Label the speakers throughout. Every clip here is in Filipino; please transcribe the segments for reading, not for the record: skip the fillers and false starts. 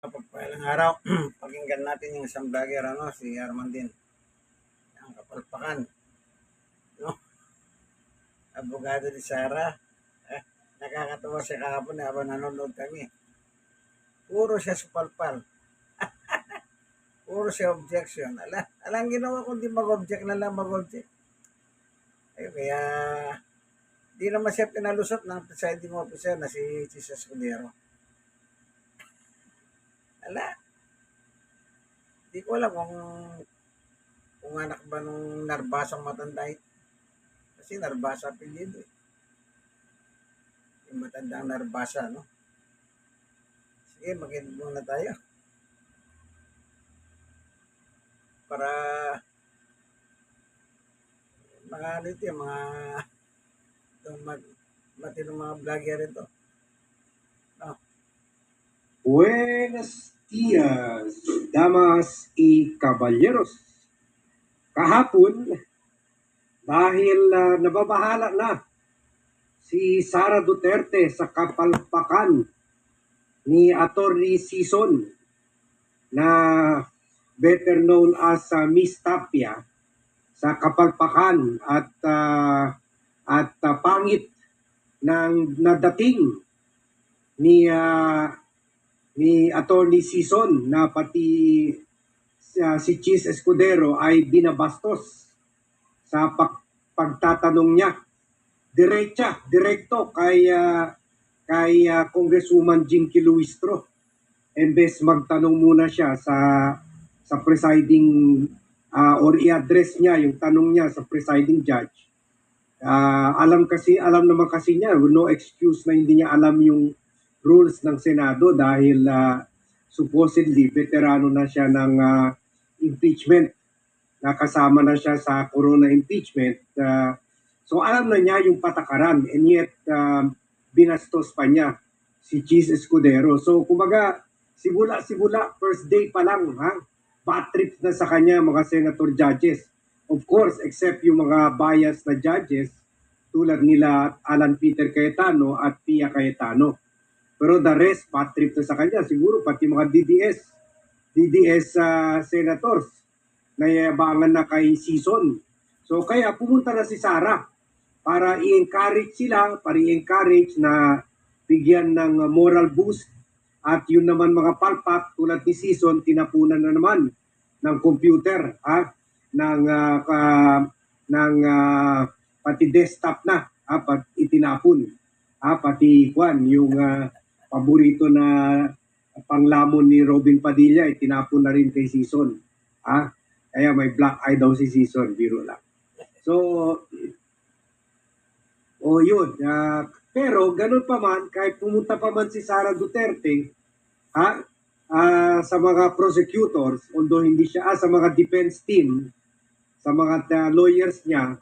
Speaker 1: Pagpalang araw, pakinggan natin yung isang vlogger, si Armandin. Ang kapalpakan, no? Abogado ni Sara. Eh, nakakatawa siya kahapon habang nanonood kami. Puro siya supalpal. Puro siya objection. Alang ginawa ko, di mag-object na lang mag-object. Ay, kaya, di naman siya pinalusot ng presiding officer na si Jesus Escudero. Di ko alam kung anak ba nung Narbasang matanda ito. Kasi Narbasa apelyido eh. Yung matandang Narbasa, no? Sige, mag-end muna tayo. Para mga ano ito, mga matinong mga vlogger ito. No?
Speaker 2: Buenos días, damas y caballeros. Kahapon, dahil nababahala na si Sara Duterte sa kapalpakan ni Attorney Sison na better known as Miss Tapia sa kapalpakan at pangit ng nadating ni Attorney Sison na pati si Chis Escudero ay binabastos sa pagtatanong niya direkto kay Congresswoman Jinky Luistro. Embes magtanong muna siya sa presiding or i-address niya yung tanong niya sa presiding judge. Alam naman kasi niya, no excuse na hindi niya alam yung rules ng Senado dahil supposedly veterano na siya ng impeachment. Nakasama na siya sa corona impeachment. So alam na niya yung patakaran and yet binastos pa niya si Chis Escudero. So kumbaga, simula first day pa lang, bad trips na sa kanya mga senator judges. Of course, except yung mga biased na judges tulad nila Alan Peter Cayetano at Pia Cayetano. Pero the rest, bad trip na sa kanya. Siguro pati mga DDS senators na yabangan na kay Sison. So kaya pumunta na si Sara para i-encourage sila, para i-encourage na bigyan ng moral boost. At yun naman mga palpak tulad ni Sison, tinapunan na naman ng computer, pati desktop na, itinapon. Pati yung paborito na panglamon ni Robin Padilla, itinapon na rin kay Sison. Kaya may black eye daw si Sison, biro lang. So, yun. Pero ganun pa man, kahit pumunta pa man si Sara Duterte, sa mga prosecutors, although hindi siya, sa mga defense team, sa mga lawyers niya,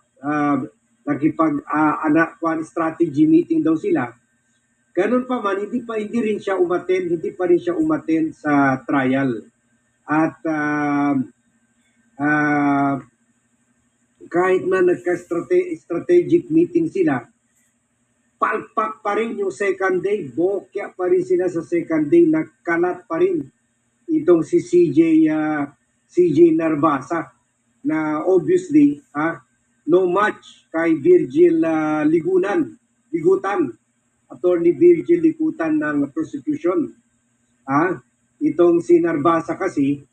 Speaker 2: strategy meeting daw sila. Ganun pa man, hindi pa rin siya umattend sa trial. At kahit na nagka-strategic meeting sila, palpak pa rin yung second day, bokya pa rin sila sa second day, nagkalat pa rin itong si CJ Narbasa na obviously no match kay Virgil Ligutan, Attorney Virgil Ligutan ng prosecution. Itong si Narbasa kasi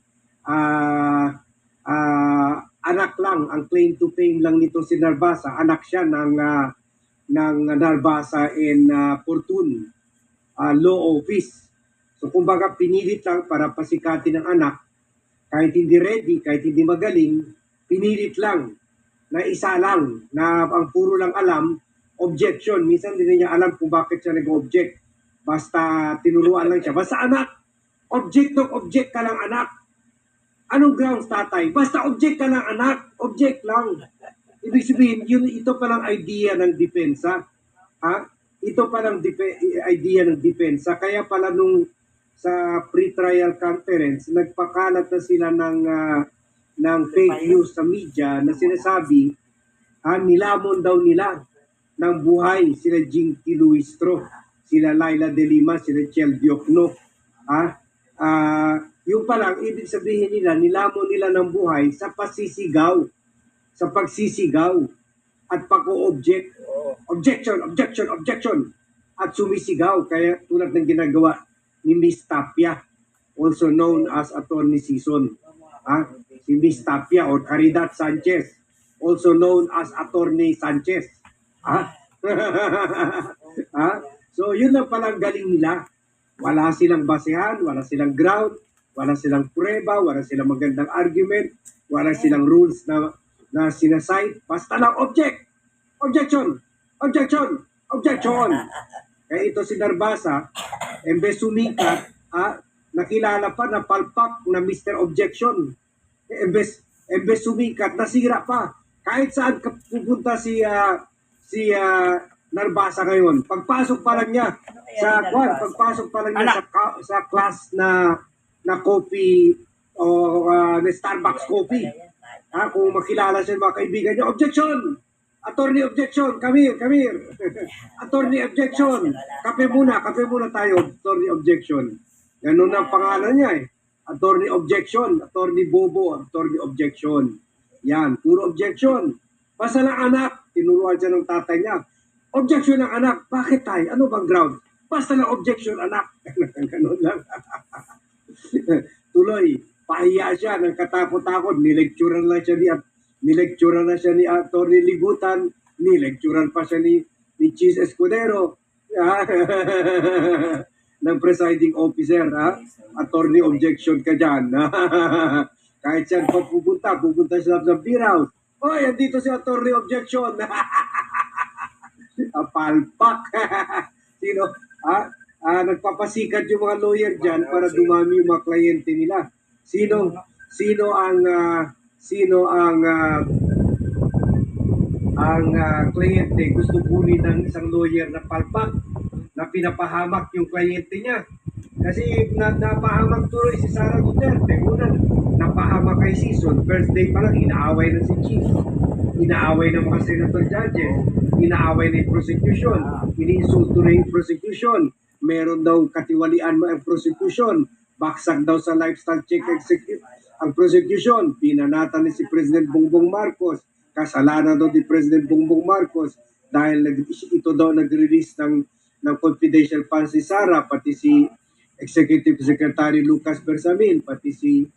Speaker 2: anak lang, ang claim to fame lang nito si Narbasa, anak siya ng Narbasa and Fortune Law Office. So kumbaga pinilit lang para pasikatin ng anak, kahit hindi ready, kahit hindi magaling, pinilit lang na isa lang, na ang puro lang alam, objection. Minsan hindi niya alam kung bakit siya nag-object. Basta tinuruan lang siya. Basta anak, object ka lang anak. Anong grounds tatay? Basta object ka lang anak, object lang. Ibig sabihin, ito palang idea ng depensa. Ito palang idea ng depensa. Kaya pala nung sa pre-trial conference, nagpakalat na sila ng fake news sa media na sinasabi, nilamon daw nila ng buhay sila Jinky Luistro, sila Laila de Lima, sila Chel Diokno, pa lang, ibig sabihin nila, nilamon nila ng buhay sa pasisigaw, sa pagsisigaw at pag-o-object.
Speaker 1: Oo.
Speaker 2: Objection, objection, objection. At sumisigaw. Kaya tulad ng ginagawa ni Miss Tapia, also known as Attorney Season. Si Miss Tapia or Caridad Sanchez, also known as Attorney Sanchez. So yun lang palang galing nila. Wala silang basehan, wala silang ground, wala silang prueba, wala silang magandang argument, wala silang rules na sinasite. Basta lang object, objection, objection, objection. Kaya ito si Narbasa, embes sumikat, nakilala pa na palpak na Mr. Objection. Embes sumikat, nasira pa. Kahit saan pupunta si Narbasa ngayon, pagpasok pa lang niya sa class na coffee o na Starbucks coffee. Kung makilala siya ng mga kaibigan niya, objection! Attorney objection, come here. Attorney objection, kape muna tayo, attorney objection. Ganun ang pangalan niya eh. Attorney objection, attorney bobo, attorney objection. Yan, puro objection. Basta lang anak, tinuruan siya ng tatay niya. Objection ng anak, bakit tayo? Ano bang ground? Basta lang objection anak. Ganun lang. Tuloy, pahiya siya ng katakot-takot, nilecturean na siya ni Atty. Libutan, nilecturean pa siya ni Cheese Escudero, ng presiding officer, attorney objection ka dyan. Kahit siya pupunta siya sa beer house. Oy, andito si attorney objection. Palpak. Sino? Nagpapasikat yung mga lawyer dyan para dumami yung mga kliyente nila. Sino ang kliyente gusto kunin ng isang lawyer na palpak na pinapahamak yung kliyente niya. Kasi napahamak tuloy si Sara Duterte. Una, napahamak kay Season. First day pa lang, inaaway na si Chief. Inaaway ng mga senator judges. Inaaway na yung prosecution. Iniinsulto na yung prosecution. Meron daw katiwalian mo ang prosecution. Baksak daw sa lifestyle check execute ang prosecution. Pinanatan ni si President Bongbong Marcos. Kasalanan daw ni President Bongbong Marcos dahil ito daw nag-release ng confidential funds si Sara, pati si Executive Secretary Lucas Bersamin, pati si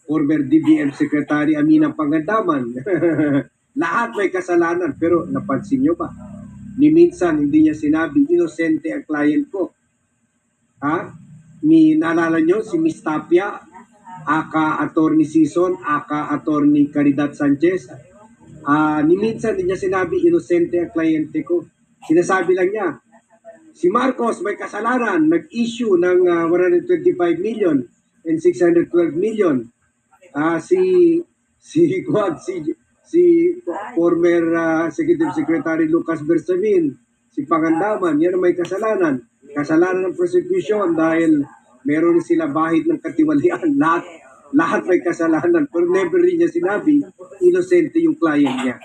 Speaker 2: former DBM Secretary Amina Pangandaman. Lahat may kasalanan, pero napansin nyo ba? Ni minsan hindi niya sinabi, inosente ang client ko. Naalala nyo si Miss Tapia, aka Attorney Season, aka Attorney Caridad Sanchez. Ni minsan hindi niya sinabi, inosente ang kliyente ko. Sinasabi lang niya, si Marcos may kasalanan, nag-issue ng 125 million and 612 million. Si former Executive Secretary Lucas Bersamin, si Pangandaman, yan ang may kasalanan. Kasalanan ng prosecution dahil meron sila bahid ng katiwalian. Lahat may kasalanan. Pero never rin niya sinabi, inosente yung client niya.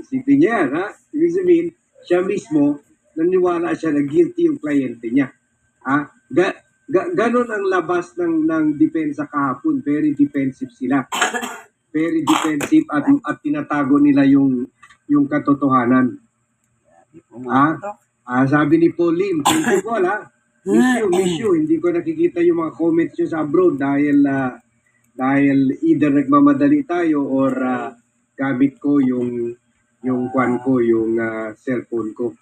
Speaker 2: Isipin niya yan, Ibig sabihin, siya mismo, naniwala siya na guilty yung kliyente niya. Ganon ang labas ng depensa kahapon. Very defensive sila. Very defensive at tinatago nila yung katotohanan. Sabi ni Paul Lim, thank you Paul miss you. Hindi ko nakikita yung mga comments nyo sa abroad dahil either nagmamadali tayo or gamit ko yung cellphone ko.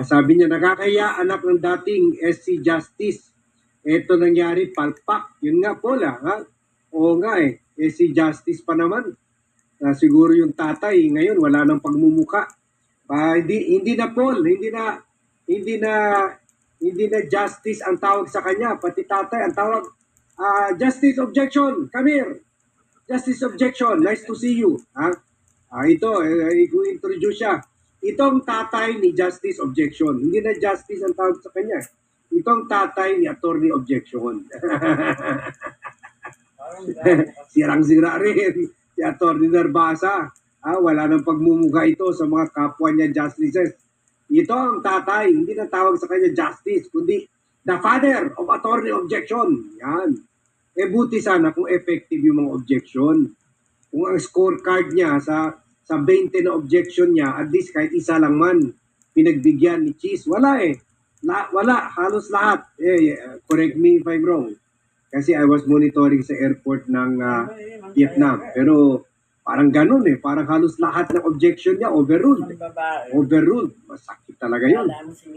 Speaker 2: Sabi niya, nakakaya anak ng dating SC Justice. Ito nangyari, palpak. Yun nga Paul Oo nga SC Justice pa naman. Siguro yung tatay ngayon wala nang pagmumuka. Hindi na Paul, hindi na justice ang tawag sa kanya, pati tatay ang tawag justice objection, come here. Justice objection, nice to see you. Ito, i-introduce siya. Itong tatay ni justice objection, hindi na justice ang tawag sa kanya. Itong tatay ni attorney objection. Sirang-sira rin si Attorney Narbasa. Wala nang pagmumuka ito sa mga kapwa niya justices. Ito ang tatay, hindi na tawag sa kanya justice, kundi The father of attorney objection. Yan. Buti sana kung effective yung mga objection. Kung ang scorecard niya sa 20 na objection niya, at least kahit isa lang man, pinagbigyan ni Cheese. Wala eh. Wala. Halos lahat. Correct me if I'm wrong. Kasi I was monitoring sa airport ng Vietnam. Pero parang ganun eh. Parang halos lahat ng objection niya overruled. Overruled. Masakit talaga yun.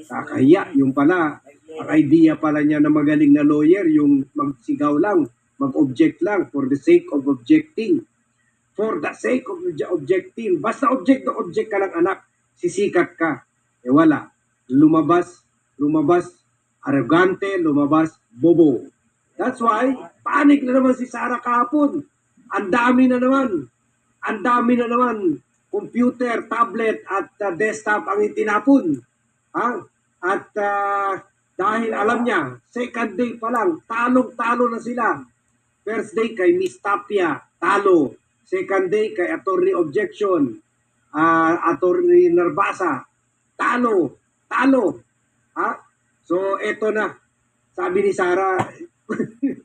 Speaker 2: Kakahiya. Yung pala, ang idea pala niya na magaling na lawyer, yung magsigaw lang, mag-object lang for the sake of objecting. For the sake of objecting. Basta object na object ka ng anak, sisikat ka. Wala. Lumabas, arrogante, lumabas, bobo. That's why, panic na naman si Sara kahapon. Ang dami na naman. Computer, tablet, at desktop ang itinapon. At dahil alam niya, second day pa lang, talong-talo na sila. First day kay Miss Tapia, talo. Second day kay Attorney Objection, Attorney Narbasa, talo. So, eto na. Sabi ni Sara, 2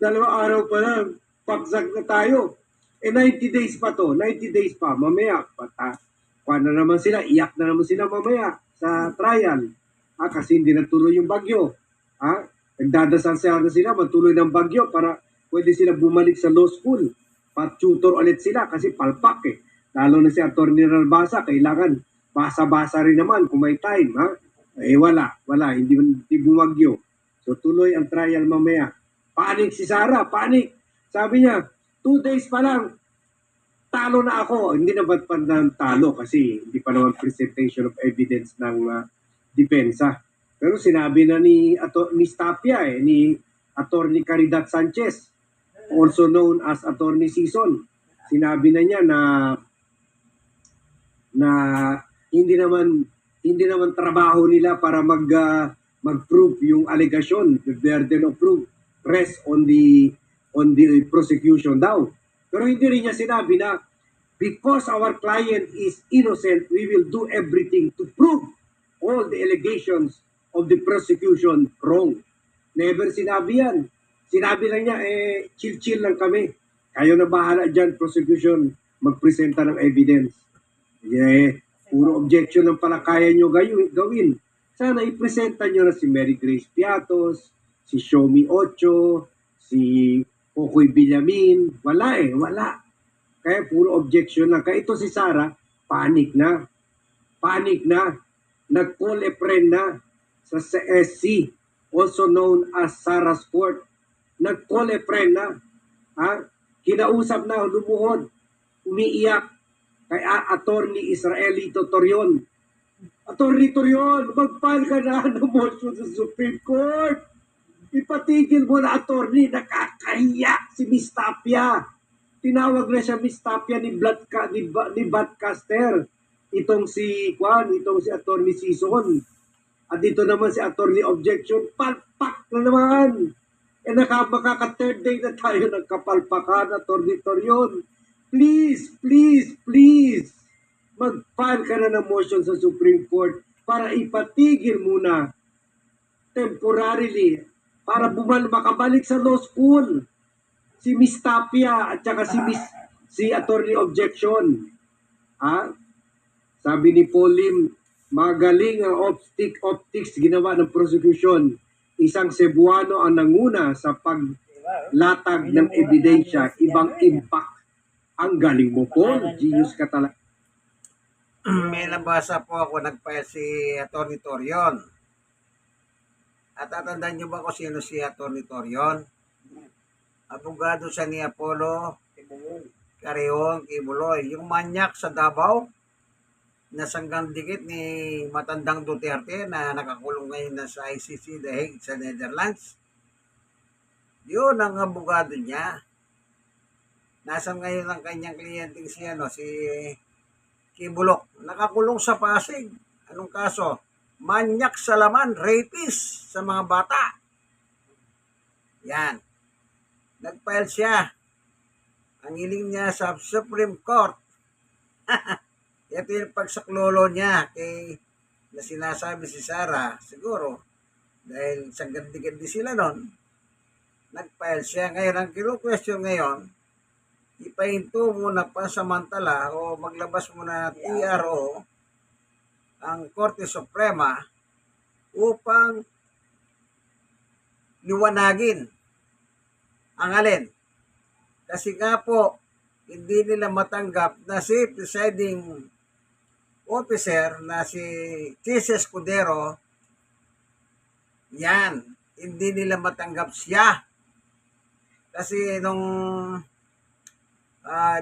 Speaker 2: araw pa lang, pagsak na tayo. 90 days pa to, 90 days pa, mamaya, na naman sila, iyak na naman sila mamaya sa trial. Kasi hindi natuloy yung bagyo. Nagdadasal sila, matuloy ng bagyo para pwede sila bumalik sa law school. Pat-tutor ulit sila kasi palpak eh. Lalo na si Attorney Narbasa, kailangan basa-basa rin naman kung may time. Wala, hindi bumagyo. So tuloy ang trial mamaya. Panik si Sara, panik. Sabi niya, 2 days pa lang, talo na ako. Hindi na ba't pa ng talo kasi hindi pa naman presentation of evidence ng depensa. Pero sinabi na ni Tapia ni Attorney Caridad Sanchez, also known as Attorney Season. Sinabi na niya na hindi naman trabaho nila para mag-prove yung allegation, the burden of proof rests on the prosecution daw. Pero hindi rin niya sinabi na because our client is innocent, we will do everything to prove all the allegations of the prosecution wrong. Never sinabi yan. Sinabi lang niya, chill-chill lang kami. Kayo na bahala dyan, prosecution, magpresenta ng evidence. Puro objection lang pala kaya nyo gawin. Sana ipresenta nyo na si Mary Grace Piatos, si Shomi Ocho, si Pocoy Villamin. Wala. Kaya puro objection lang. Kaya ito si Sara, panic na. Nag-call a friend na sa SC, also known as Sarah's Court. Nag-call a friend na. Kinausap na, lumuhod, umiiyak kay Attorney Israelito Torion. Attorney Torion, mag-file ka na ng motion sa Supreme Court. Ipatigil mo na, attorney, nakakahiya si Miss Tapia. Tinawag na siya Miss Tapia ni Badcaster. Itong si Attorney Season. At dito naman si Attorney Objection, palpak na naman. Makaka-third day na tayo nagkapalpakan, Attorney Torion. Please, mag-file ka na ng motion sa Supreme Court para ipatigil muna temporarily para makabalik sa law school si Miss Tapia at saka si Attorney Objection. Sabi ni Pauline, magaling ang optics ginawa ng prosecution. Isang Cebuano ang nanguna sa paglatag ng ebidensya. Ibang impact. Ang galing mo, Paul. Genius ka talaga.
Speaker 1: May nabasa po ako, nagpaya si Atty. Torion. At tatandaan niyo ba kung sino si Atty. Torion? Abogado siya ni Apollo Carreon Kibuloy. Yung manyak sa Davao, nasanggang dikit ni matandang Duterte na nakakulong ngayon na sa ICC The Hague sa Netherlands. Yun ang abogado niya. Nasaan ngayon ang kanyang kliyenteng si Kibulok? Nakakulong sa Pasig. Anong kaso? Manyak sa laman, rapist sa mga bata. Yan. Nag-file siya. Ang hiling niya sa Supreme Court. Ito yung pagsaklolo niya na sinasabi si Sara. Siguro, Dahil sa gandi-gandi sila nun, nag-file siya. Ngayon, ang kinu-question ngayon, ipahinto muna pansamantala o maglabas muna TRO ang Korte Suprema upang liwanagin ang alin. Kasi nga po, hindi nila matanggap na si presiding officer na si Chis Escudero, yan, hindi nila matanggap siya. Kasi nung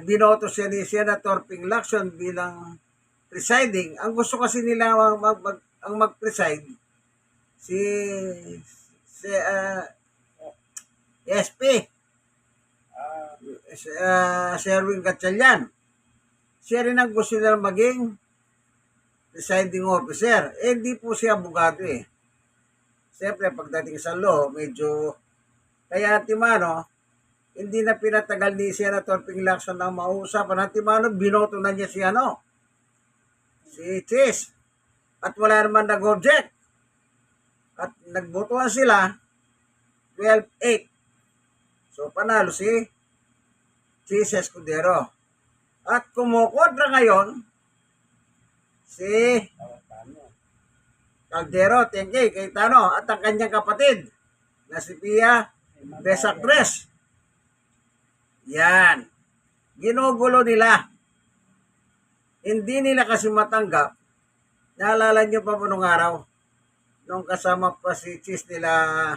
Speaker 1: binoto siya ni Senator Ping Lacson bilang presiding, ang gusto kasi nila ang mag-preside si SP, Sherwin Gatchalian. Siya rin ang gusto nila maging presiding officer. Hindi po siya abogado eh. Siyempre, pagdating sa law, medyo kaya Timano, hindi na pinatagal ni Senator Ping Lacson na mauusapan. Timano, binoto na niya si Chis. At wala naman nag-object. At nagbotohan sila 12-8. So, panalo si Chis Escudero. At kumukontra ngayon si Caldero, Tengkey, Cayetano, at ang kanyang kapatid na si Pia Besacres. Yan. Ginugulo nila. Hindi nila kasi matanggap. Naalala nyo pa po nung araw? Nung kasama pa si Chis nila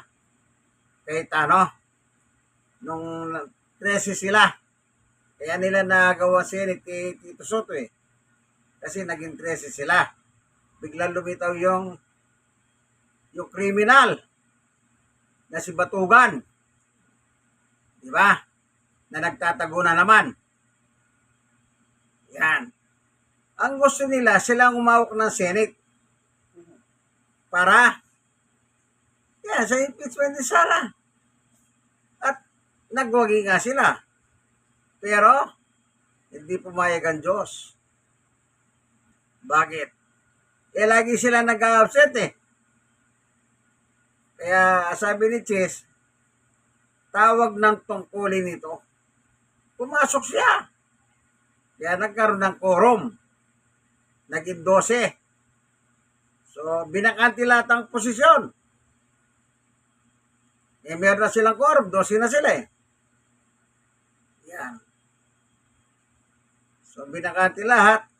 Speaker 1: Cayetano. Nung 13 sila. Kaya nila nagawa Senate kay Tito Soto eh. Kasi naging 13 sila. Biglang lumitaw yung kriminal na si Batugan. Di ba? Na nagtatago na naman. Yan. Ang gusto nila, silang umawak ng Senate para sa impeachment ni Sara. At nagwagi nga sila. Pero, hindi pumayag ang Diyos. Bakit? Lagi sila nag-absent eh. Kaya sabi ni Chis, tawag ng tungkulin ito. Pumasok siya. Kaya nagkaroon ng quorum. Naging 12. So, binakanti lahat ang posisyon. Meron na silang quorum. 12 na sila eh. Yan. So, binakanti lahat.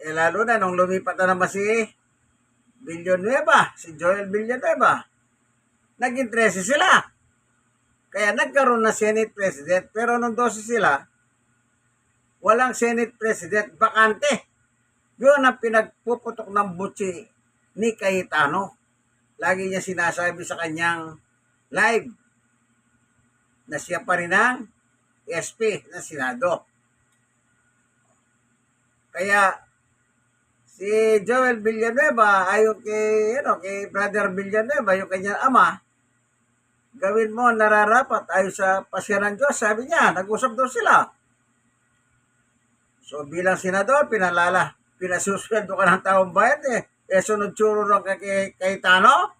Speaker 1: Lalo na nung lumipat na naman si Villanueva, si Joel Villanueva. Naging 13 sila. Kaya nagkaroon na Senate President. Pero nung 12 sila, walang Senate President, bakante. Yun ang pinagpuputok ng butsi ni Cayetano. Lagi niya sinasabi sa kanyang live na siya pa rin ang SP ng Senado. Kaya si Joel Villanueva ayon kay Brother Villanueva, yung kanyang ama, gawin mo nararapat ayon sa pasya ng Diyos. Sabi niya, nag-usap daw sila. So bilang senador, pinasuspendo ka ng taong bayan eh. Sunod-suro lang kay Cayetano?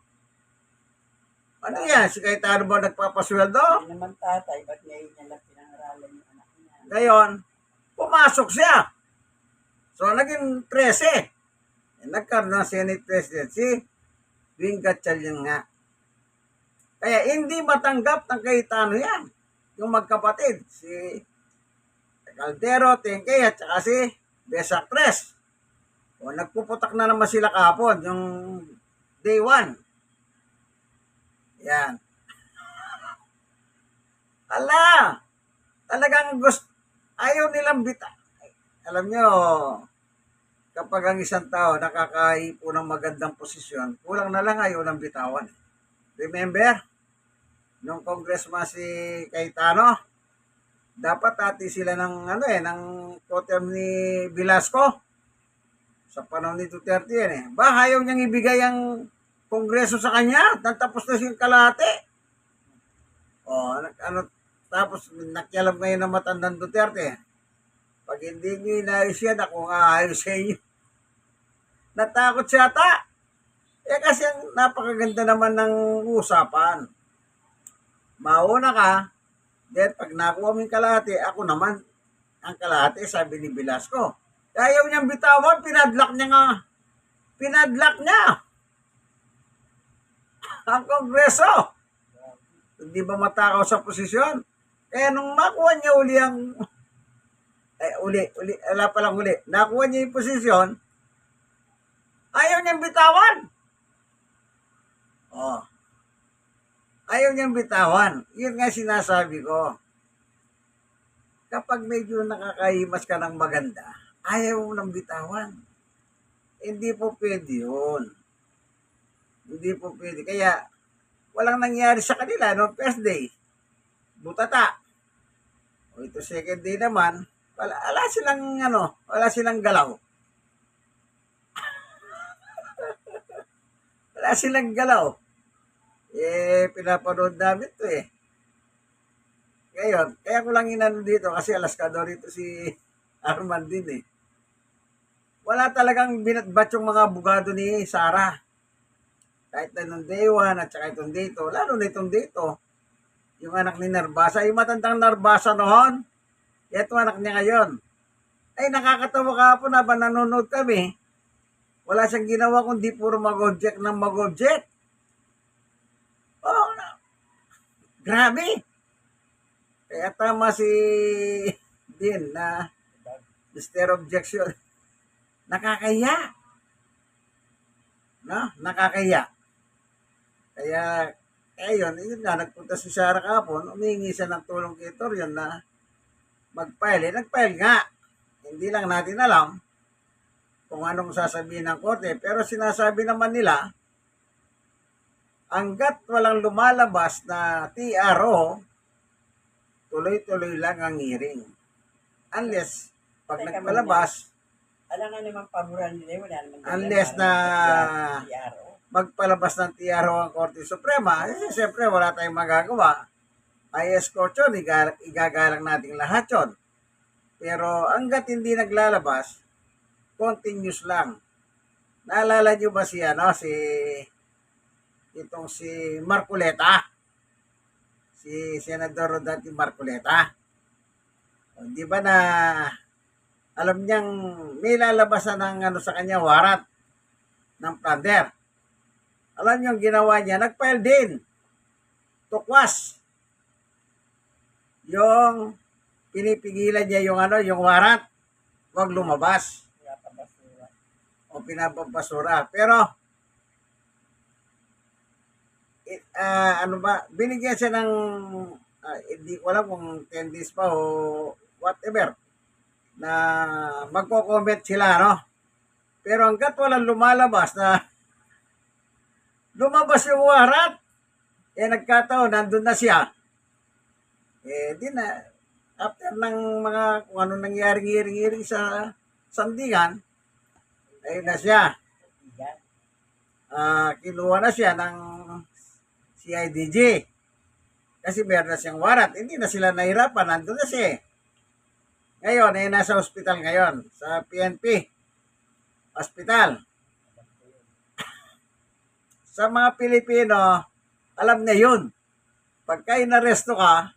Speaker 1: Ano yan? Si Cayetano ba nagpapasweldo?
Speaker 3: Hindi naman tatay, ba't ngayon niya lang pinangaralan yung anak niya?
Speaker 1: Ngayon, pumasok siya. So, naging 13. Nagkaroon ng Senate President si Wing Gatchalian nga. Kaya hindi matanggap ng Cayetano yan. Yung magkapatid, si Caldero, Tengkey, at saka si Besacres. O, nagpuputak na naman sila kahapon, yung day 1. Yan. Ala! Talagang ayaw nilang alam nyo, kapag ang isang tao nakakaipo ng magandang posisyon, kulang na lang ayaw ng bitawan. Remember? Nung congressman si Cayetano, dapat ati sila ng ng totem ni Velasco sa panahon ni Duterte yan eh. Ayaw niyang ibigay ang kongreso sa kanya, tapos na siyang kalahati. Tapos nakialam ngayon ng matandang Duterte. Pag hindi niyo inayos yan, ako nga ayos sa inyo. Natakot siya ata. Eh kasi ang napakaganda naman ng usapan. Mauna ka, then pag nakuha mo yung kalahati, ako naman ang kalahati, sabi ni Velasco. Ayaw niyang bitawan, pinadlock niya nga. Pinadlock niya ang Kongreso. Hindi ba matakaw sa posisyon? Kaya nung makuha niya uli ang wala palang uli. Nakuha niya yung posisyon, ayaw niyang bitawan. Oh. Ayaw niyang bitawan. Yun nga sinasabi ko. Kapag medyo nakakahimas ka ng maganda, ayaw mo nang bitawan. Hindi po pwede yun. Hindi po pwede. Kaya, walang nangyari sa kanila no first day. Butata. O ito second day naman, wala silang galaw. Wala silang galaw. Pinapanood namin to eh. Ngayon, kaya ko lang inano dito kasi alaskador rito si Arman din eh. Wala talagang binatbat yung mga abogado ni Sara. Kahit na nung day 1 at saka itong dito, lalo na itong dito, yung anak ni Narbasa, yung matandang Narbasa noon, ito anak niya ngayon. Ay nakakatawa kahapon habang nanonood kami, wala siyang ginawa kundi puro mag-object ng mag-object. Oh, grabe. Kaya tama si Din na Mr. Objection. Nakakaya. No? Nakakaya. Kaya, yun nga, nagpunta si Sara kahapon, umingi siya ng tulong kay Torion na mag-file. Nag-file nga. Hindi lang natin alam kung anong sasabihin ng korte. Pero sinasabi naman nila, hanggat walang lumalabas na TRO, tuloy-tuloy lang ang hearing. Unless, pag nagpalabas,
Speaker 3: alam nga naman paboran nila, wala naman.
Speaker 1: Unless na magpalabas ng TRO ang Korte Suprema, siyempre wala tayong magagawa. I-escort yun, igagalang natin lahat yun. Pero hanggat hindi naglalabas, continuous lang. Naalala nyo ba si Marcoleta? Si Senador Rodante Marcoleta. Di ba na alam niyang may lalabasan ng sa kanya warat ng plunder. Alam niyo ang ginawa niya, nag-file din. Tukwas. Yung pinipigilan niya yung warat, wag lumabas. O pinapapasura. Pero binigyan siya ng hindi ko alam kung 10 days pa o whatever na magko-comment sila, no? Pero hanggat walang lumalabas na lumabas yung warat, nagkataon, nandun na siya. Di na, after ng mga kung ano nangyari sa sandigan, ayun na siya. Kinuha na siya ng CIDG. Kasi meron na siyang warat. Hindi na sila nahirapan. Nandun na siya. Ngayon, nasa hospital ngayon. Sa PNP. Hospital. Sa mga Pilipino, alam na yun. Pagka inaresto ka,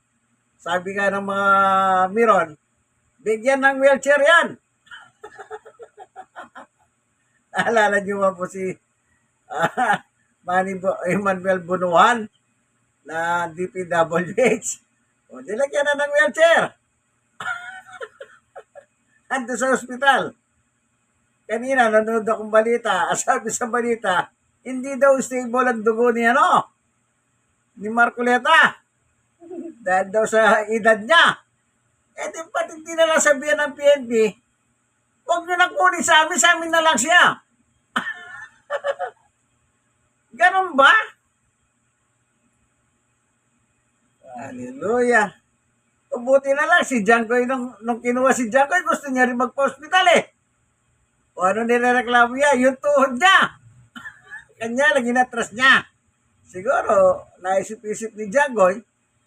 Speaker 1: sabi nga ng mga Miron, bigyan ng wheelchair yan. Alala niyo ba po si Emmanuel Bunuan na DPWH? O, dilagyan na ng wheelchair. Ando sa ospital. Kanina, nanonood akong balita. Sabi sa balita, hindi daw stable ang dugo ni ni Marcoleta. Dahil daw sa edad niya. Di ba't hindi na lang sabihan ng PNP, huwag nyo na kunin sa amin na lang siya. Ganon ba? Hallelujah. Buti na lang si Jankoy nung kinuha si Jankoy, gusto niya rin magpa-hospital eh. O ano nirereklamo niya? Yung tuhod niya. Kanya lang inatras niya. Siguro, naisip-isip ni Jankoy,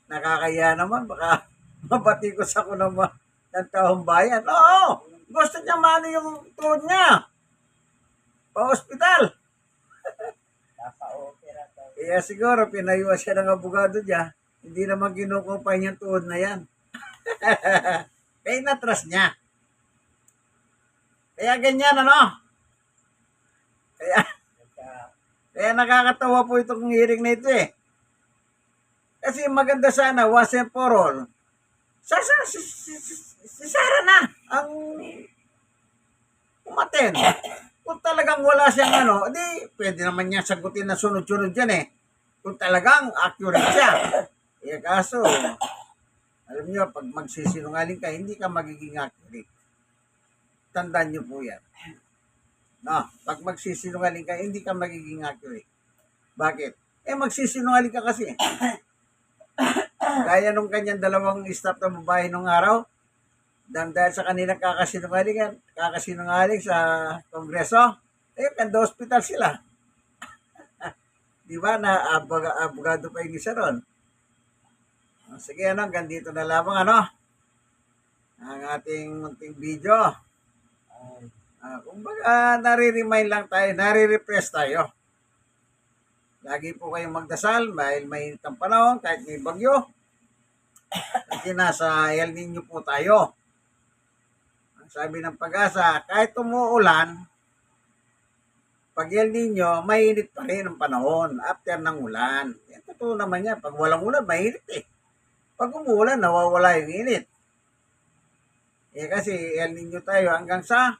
Speaker 1: nakakaya naman, baka mabatikos ako ng taong bayan. Oo, gusto niya mano yung tuhod niya. Pa-hospital.
Speaker 3: Papa-opera daw.
Speaker 1: Kaya siguro pinayuan siya ng abogado niya. Hindi naman kinukupay niyang tuhod na yan. Kaya inatras niya. Kaya ganyan ano. Kaya,
Speaker 3: Nagka,
Speaker 1: kaya nakakatawa po itong hearing na ito eh. Kasi maganda sana, once and for all. Si Sara na ang umaten. Kung talagang wala siyang ano, di pwede naman niya sagutin na sunod-sunod yan eh. Kung talagang accurate siya. Eh kaso, alam niyo, pag magsisinungaling ka, hindi ka magiging accurate. Tandaan niyo po yan. No, pag magsisinungaling ka, hindi ka magiging accurate. Bakit? Eh magsisinungaling ka kasi. Kaya nung kanyang dalawang staff na babae nung araw, dahil sa kanilang kakasinungaling sa kongreso, eh, kanda hospital sila. Di ba na abogado pa yung isa ron? Sige, ano, hanggang dito na lamang, ano, ang ating munting video. Kumbaga, nare-remind lang tayo, nare-refresh tayo. Lagi po kayong magdasal dahil mainit ang panahon, kahit may bagyo. Kasi nasa El Nino po tayo. Ang sabi ng Pag-asa, kahit umuulan, pag El Nino, mainit pa rin ang panahon after ng ulan. Yan, totoo naman yan. Pag walang ulan, mainit eh. Pag umuulan, nawawala yung init. Eh kasi El Nino tayo hanggang sa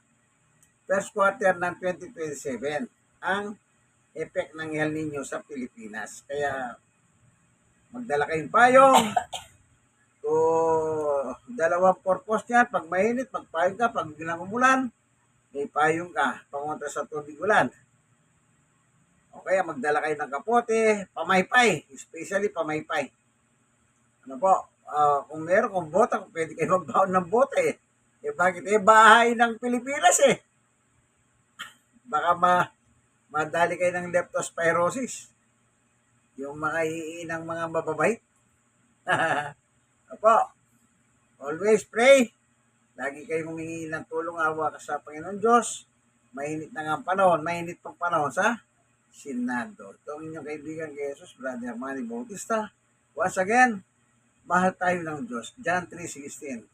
Speaker 1: first quarter ng 2027 ang effect ng El Nino sa Pilipinas. Kaya magdala kayong payong. So, dalawang purpose niya. Pag mainit, magpayong ka. Pag bilang umulan, may payong ka. Pangontra sa tubig ulan. O kaya magdala kayo ng kapote, pamaypay. Especially pamaypay. Ano po? Kung meron, kung bota, kung pwede kayo magbaon ng bota eh. Eh bakit? Eh bahay ng Pilipinas eh. Baka madali kayo ng leptospirosis. Yung mga iinang mga mababait. Opo. Always pray. Lagi kayong humingi ng tulong awa sa Panginoon Diyos. Mainit na nga ang panahon. Mainit pang panahon sa Senado. Ito ang inyong kaibigan kay Jesus, Brother Manny Bautista. Once again, mahal tayo ng Diyos. John 3:16.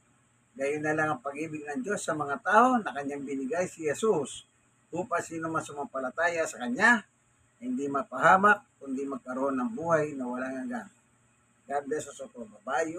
Speaker 1: Gayon na lang ang pag-ibig ng Diyos sa mga tao na kanyang binigay si Jesus upang sino man sumampalataya sa Kanya, hindi mapahamak, kundi magkaroon ng buhay na walang hanggan. God bless us all. Bye-bye.